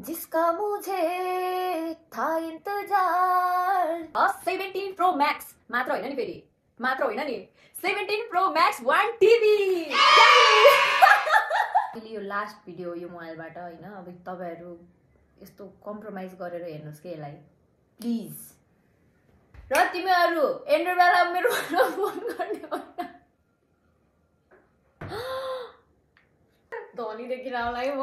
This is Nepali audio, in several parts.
जिसका मुझे था इंतजार 17 प्रो मैक्स मात्र होइन नि फेरि मात्र होइन नि 17 प्रो मैक्स 1 टिभी यो लास्ट भिडियो यो मोबाइलबाट हैन अब तपाईहरु यस्तो कम्प्रोमाइज गरेर हेर्नुस् के यसलाई प्लिज र तिमीहरु एन्ड्रोइड वाला मेरो फोन गर्ने होइन धनी देखिन आउलाई म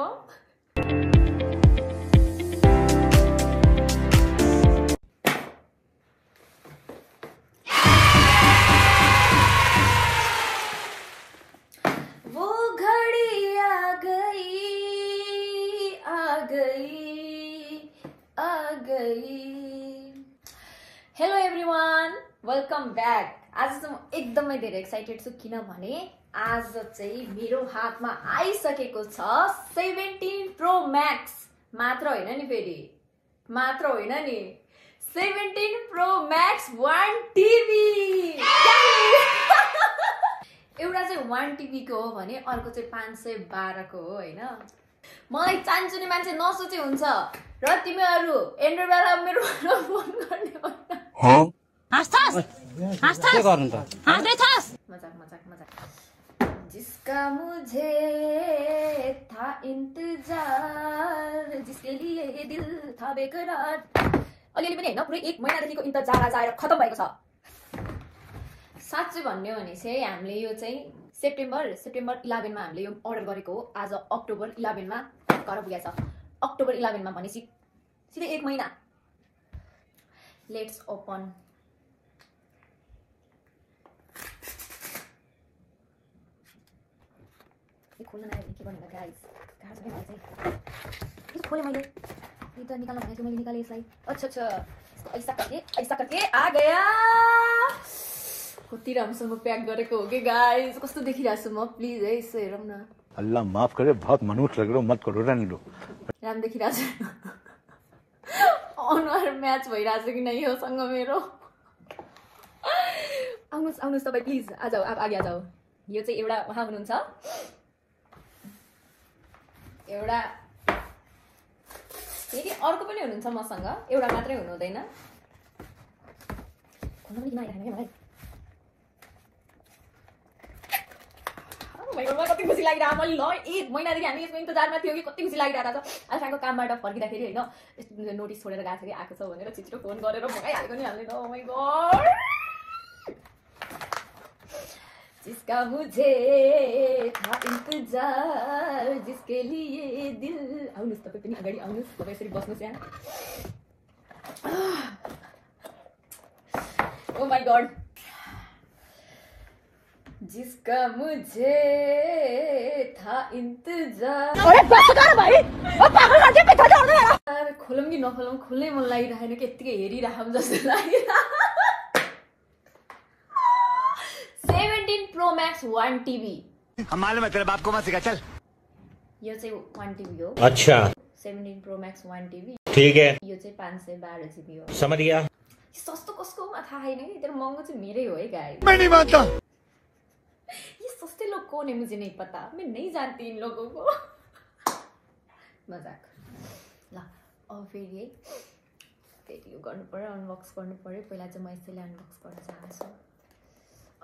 हेलो एभ्रीवान वेलकम ब्याक आज चाहिँ म एकदमै धेरै एक्साइटेड छु किनभने आज चाहिँ मेरो हातमा आइसकेको छ 17 प्रो मैक्स मात्र होइन नि फेरि मात्र होइन नि 17 प्रो मैक्स 1 टिभी एउटा चाहिँ 1 टिभी को हो भने अर्को चाहिँ 512 को हो हैन मलाई चान्चुने मान्छे नसोचे हुन्छ र तिमीहरु एन्ड्रोइड वाला मेरो फोन गर्ने होइन के गर्नु त मजाक मजाक मजाक जिसका मुझे था इंतजार जिसके लिए दिल था बेकरार अलिअलि पनि हैन पुरै 1 महिनादेखिको इन्तजार आज आएर खतम भएको छ साच्चै भन्ने हो भने चाहिँ हामीले यो चाहिँ सेप्टेम्बर 11 मा हामीले यो अर्डर गरेको हो आज अक्टोबर 11 मा घर पुगेछ अक्टोबर 11 मा भनेसी सिधै 1 महिना लेट्स ओपन खोल्न नआयो के भन्नु गाइस गाह्रो छ के मलाई चाहिँ यो खोले मैले यो त निकाल्न भनेको मैले निकाले यसलाई अच्छा अच्छा ऐसा करके आ गया कति राम्रोसँग प्याक गरेको हो के गाइस कस्तो देखिरहेको छु म प्लिज है यसो हेरौँ न अल्लाह माफ करे बहुत मनुष्य लग रहे हो मत करो रहने दो राम देखिरहेको छु अनुहार म्याच भइरहेको छ कि नै योसँग मेरो आउनुस् आउनुस् तपाईँ प्लिज आ जाऊ अब आगे आ जाऊ यो चाहिँ एउटा उहाँ हुनुहुन्छ एउटा फेरि अर्को पनि हुनुहुन्छ मसँग एउटा मात्रै हुनु हुँदैन खोल्न पनि किन आइरहेन के मलाई मलाई कति खुसी लागिरहेको मैले ल 1 महिनादेखि हामी यसको इन्तजारमा थियो कि कति खुसी लागिरहेको छ आशाको कामबाट फर्किँदाखेरि हैन यस्तो नोटिस छोडेर गएको छ कि आएको छ भनेर छिटो फोन गरेर भगाइहालेको नि हाल्ने त ओ माय गॉड जिसका मुझे था इंतजार जिसके लिए दिल आउनुस् तपाईँ पनि अगाडि आउनुस् तपाईँ यसरी बस्नुस् यहाँ ओ माय गॉड जिसका मुझे था इंतजार अरे बस कर भाइ ओ पागल गर्दै बेटा गर्दै यार खोलौँ कि नखोलौँ खोल्नै मन लागिरहेन कि यतिकै हेरिराखौँ जस्तो लागिरहेको 17 प्रो मैक्स 1 टीवी हम मालूम है तेरे बाप को मत सिखा चल यो चाहिँ 1 टीवी हो अच्छा 17 प्रो मैक्स 1 टीवी ठीक है यो चाहिँ 512 जीबी हो समझ गया सस्तो कसको मा थाहा छैन कि तर महँगो चाहिँ मेरै हो है गाइस मैं नहीं मानता ये सस्ते लोग कौन है मुझे नहीं पता मैं नहीं जानती इन लोगों को मजाक ल अब फेरि यो गर्नु पर्यो अनबक्स गर्नु पर्यो पहिला चाहिँ म यसैले अनबक्स गर्न चाहन्छु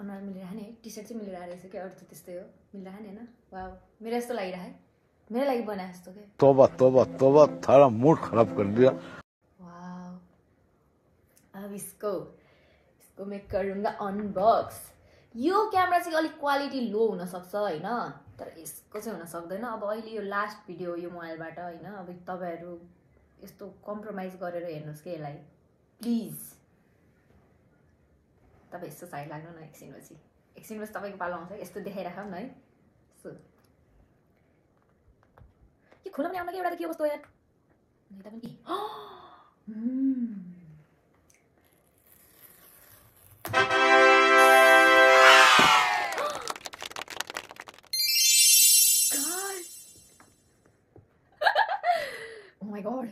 अनुहार मिलिरहेको नि टी सर्ट चाहिँ मिलिरहेको रहेछ कि अरू त त्यस्तै हो मिलिरहेको नि होइन वाउ मेरो यस्तो लागिरहेको है मेरो लागि बनाए जस्तो के तोबा तोबा तोबा थारा मूड खराब कर दिया वाउ अब इसको मैं करूँगा अनबक्स यो क्यामेरा चाहिँ अलिक क्वालिटी लो हुन सक्छ हैन तर यसको चाहिँ हुन सक्दैन अब अहिले यो लास्ट भिडियो यो मोबाइलबाट हैन अब तपाईहरु यस्तो कम्प्रोमाइज गरेर हेर्नुस् के यसलाई प्लिज तपाईँ यस्तो साइड लाग्नु न एकछिनपछि तपाईँको पालो आउँछ यस्तो देखाइराखौँ न है सो के खोल्न पनि आउन कि एउटा त के कस्तो यार यता पनि माय गॉड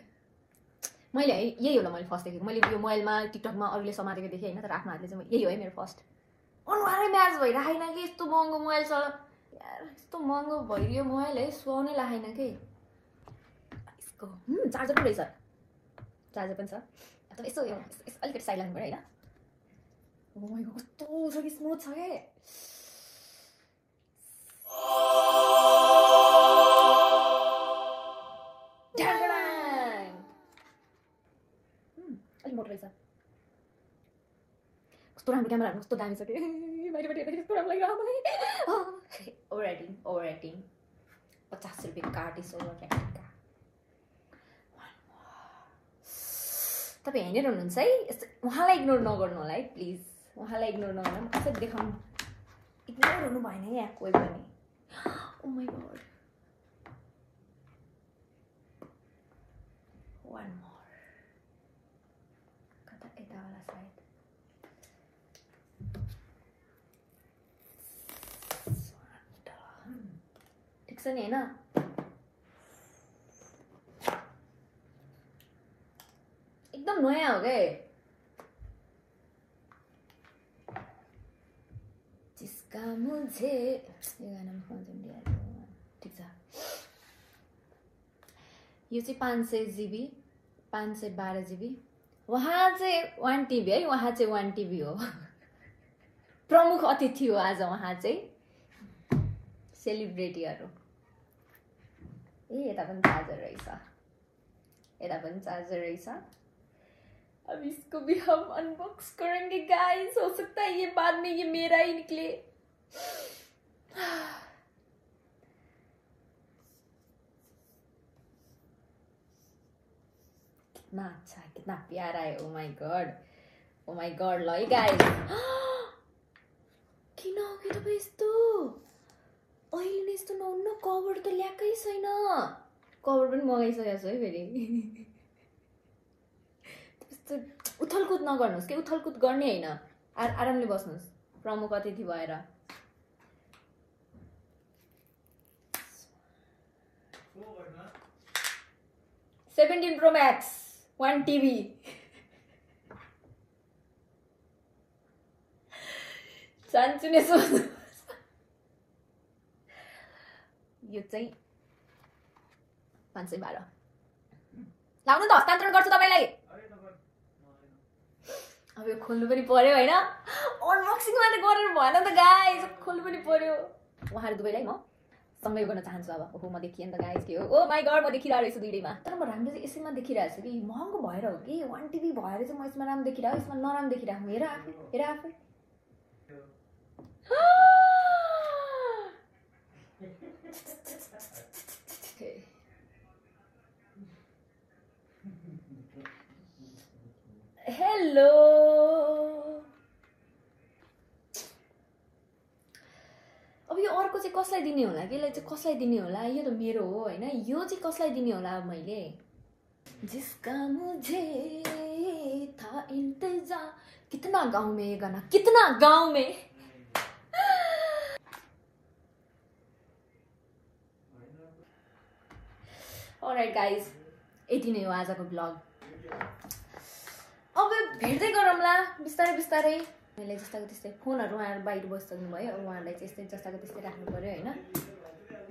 मैले है यही होला मैले फर्स्ट देखेको मैले यो मोबाइलमा टिकटकमा अरूले समातेको देखेँ हैन तर आफ्नो हातले चाहिँ यही हो है मेरो फर्स्ट अनुहारै म्याच भइरहेन कि यस्तो महँगो मोबाइल छ यार यस्तो महँगो भइयो मोबाइल है सुहाउनै लागेन के को चार्जर पनि रहेछ चार्जर पनि छ तर यसो अलिकति साइड लाग्नु पर्यो हैन ओ माय गॉड कस्तो छ कि स्मुथ छ के अलि मोटो रहेछ कस्तो राम्रो क्यामेरा कस्तो दामी छ के बाहिरबाट हेर्दाखेरि कस्तो राम्रो लागिरहेको मलाई ओभर रेटिङ 50 रुपियाँ कार्ड ओभर रेटिङ का तपाईँ हेरेर हुनुहुन्छ है उहाँलाई इग्नोर नगर्नु होला है प्लिज उहाँलाई इग्नोर नगर्नु कसरी देखाउनु इग्नोर गर्नु भएन यहाँ कोही पनि oh my god one more kata kita wala side ठीक छ नि हैन एकदम नयाँ हो के जिसका मुझे यो गानामा फोन दिया ठीक छ यो चाहिँ 500 GB 512 GB वहाँ चाहिँ 1 TB है वहाँ चाहिँ 1 TB हो प्रमुख अतिथि हो आज वहाँ चाहिँ सेलिब्रिटीहरु ए यता पनि चार्जर रहेछ अब इसको भी हम अनबॉक्स करेंगे गाइस हो सकता है ये बाद में ये मेरा ही निकले कितना अच्छा कितना प्यारा है ओ माय गॉड ल है गाइस किन हो कि तपाईँ यस्तो अहिले नै यस्तो नहुन्न कभर त ल्याकै छैन कभर पनि मगाइसकेको छु है फेरि त्यस्तो उथलकुद नगर्नुहोस् के उथलकुद गर्ने हैन आरामले बस्नुहोस् प्रमुख अतिथि भएर 17 Pro Max 1 TB सान्चुने सोच्नु यो चाहिँ 512 लाउनु त हस्तान्तरण गर्छु तपाईलाई अब यो खोल्नु पनि पर्यो हैन अनबक्सिङ मात्र गरेर भएन त गाइस खोल्नु पनि पर्यो उहाँहरु दुवैलाई म सँगै गर्न चाहन्छु अब ओहो म देखिएँ नि त गाइस के हो ओ माय गॉड म देखिरहेको रहेछु दुईटैमा तर म राम्रो चाहिँ यसैमा देखिरहेको छु कि महँगो भएर हो कि 1 TB भएर चाहिँ म यसमा राम्रो देखिरहेको यसमा नराम्रो देखिरहेको हेर आफै हेलो अब यो अर्को चाहिँ कसलाई दिने होला कि यसलाई चाहिँ कसलाई दिने होला यो त मेरो हो हैन यो चाहिँ कसलाई दिने होला अब मैले जिसका मुझे था इंतजार कितना गाँव में ये गाना कितना गाँव में अलराइट गाइस यति नै हो आजको ब्लग अब भेट्दै गरौँला बिस्तारै बिस्तारै मैले जस्ताको त्यस्तै फोनहरु उहाँहरु बाहिर बसिसक्नु भयो अब उहाँहरुलाई चाहिँ यस्तै जस्ताको त्यस्तै राख्नु पर्यो हैन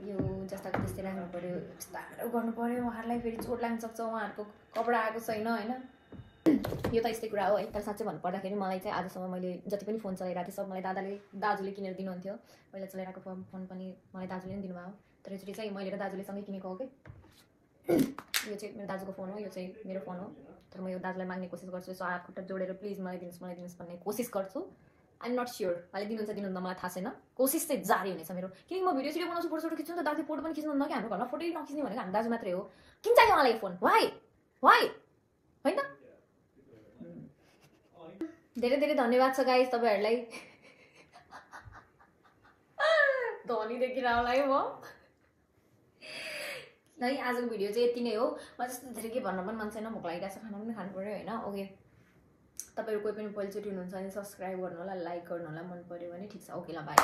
यो जस्ताको त्यस्तै राख्नु पर्यो बिस्तारै गर्नु पर्यो उहाँहरुलाई फेरि चोट लाग्न सक्छ उहाँहरुको कपडा आएको छैन हैन यो त यस्तै कुरा हो है तर साच्चै भन्नु पर्दाखेरि मलाई चाहिँ आजसम्म मैले जति पनि फोन चलाइरहेको थिएँ सब मलाई दाजुले किनेर दिनुहुन्थ्यो पहिला चलाइरहेको फोन पनि मलाई दाजुले नै दिनुभयो तर यसरी चाहिँ मैले र दाजुले सँगै किनेको हो के यो चाहिँ मेरो दाजुको फोन हो यो चाहिँ मेरो फोन हो तर म यो दाजुलाई माग्ने कोसिस गर्छु सो हात खुट्टा जोडेर प्लिज मलाई दिनुस् भन्ने कोसिस गर्छु आई एम नट स्योर अहिले दिनुहुन्छ मलाई थाहा छैन कोसिस चाहिँ जारी हुनेछ मेरो किनकि म भिडियो बनाउँछु फोटो खिच्छु त दाजु फोटो पनि खिच्नुहुन्न कि हाम्रो घरमा फोटो नखिच्ने भनेको हाम्रो दाजु मात्रै हो किन चाहियो मलाई यो फोन वाइ होइन त धेरै धेरै धन्यवाद छ गाइस तपाईहरुलाई धनी देखिरा होला है म है आजको भिडियो चाहिँ यति नै हो म जस्तो धेरै के भन्न पनि मन छैन भोक लागिरहेको छ खाना पनि खानु पर्यो हैन ओके तपाईहरु कोही पनि पहिलोचोटि हुनुहुन्छ भने सब्स्क्राइब गर्नु होला लाइक गर्नु होला मन पर्यो भने ठीक छ ओके ल बाइ